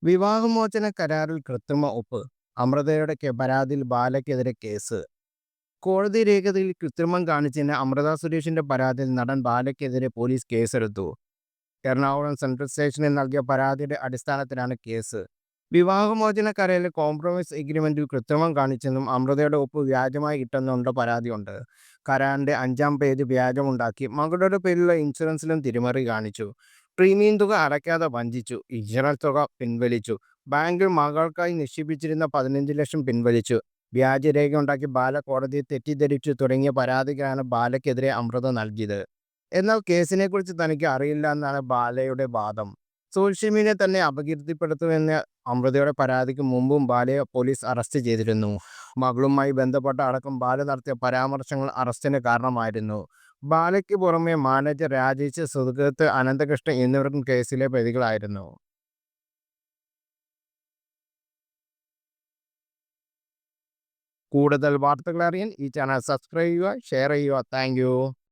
വിവാഹമോചന കരാറിൽ കൃത്രിമ ഒപ്പ്. അമൃതയുടെ പരാതിയിൽ ബാലയ്ക്കെതിരെ കേസ്. കോടതി രേഖകളിൽ കൃത്രിമം കാണിച്ചതിന് അമൃത സുരേഷിന്റെ പരാതിയിൽ നടൻ ബാലയ്ക്കെതിരെ പോലീസ് കേസെടുത്തു. എറണാകുളം സെൻട്രൽ സ്റ്റേഷനിൽ നൽകിയ പരാതിയുടെ അടിസ്ഥാനത്തിലാണ് കേസ്. വിവാഹമോചന കരാറിലെ കോംപ്രമൈസ് എഗ്രിമെന്റിൽ കൃത്രിമം കാണിച്ചെന്നും അമൃതയുടെ ഒപ്പ് വ്യാജമായി ഇട്ടെന്നുമുള്ള പരാതിയുണ്ട്. കരാറിന്റെ 5-ാം പേജ് വ്യാജമുണ്ടാക്കി. മകളുടെ പേരിലുള്ള ഇൻഷുറൻസിലും തിരിമറി കാണിച്ചു. പ്രീമിയം തുക അടയ്ക്കാതെ വഞ്ചിച്ചു. ഇൻഷുറൻസ് തുക പിൻവലിച്ചു. ബാങ്കിൽ മകൾക്കായി നിക്ഷേപിച്ചിരുന്ന 15 ലക്ഷം പിൻവലിച്ചു. വ്യാജരേഖയുണ്ടാക്കി ബാല കോടതിയെ തെറ്റിദ്ധരിച്ചു തുടങ്ങിയ പരാതികളാണ് ബാലയ്ക്കെതിരെ അമൃത നൽകിയത്. എന്നാൽ കേസിനെക്കുറിച്ച് തനിക്ക് അറിയില്ല എന്നാണ് ബാലയുടെ വാദം. സോഷ്യൽ മീഡിയ തന്നെ അപകീർത്തിപ്പെടുത്തുമെന്ന അമൃതയുടെ പരാതിക്ക് മുമ്പും ബാലയെ പോലീസ് അറസ്റ്റ് ചെയ്തിരുന്നു. മകളുമായി ബന്ധപ്പെട്ട അടക്കം ബാല നടത്തിയ പരാമർശങ്ങൾ അറസ്റ്റിന് കാരണമായിരുന്നു. ബാലയ്ക്ക് പുറമെ മാനേജർ രാജേഷ്, സുഹൃത്ത് അനന്തകൃഷ്ണൻ എന്നിവർക്കും കേസിലെ പ്രതികളായിരുന്നു. കൂടുതൽ വാർത്തകൾ അറിയാൻ ഈ ചാനൽ സബ്സ്ക്രൈബ് ചെയ്യുക, ഷെയർ ചെയ്യുക. താങ്ക്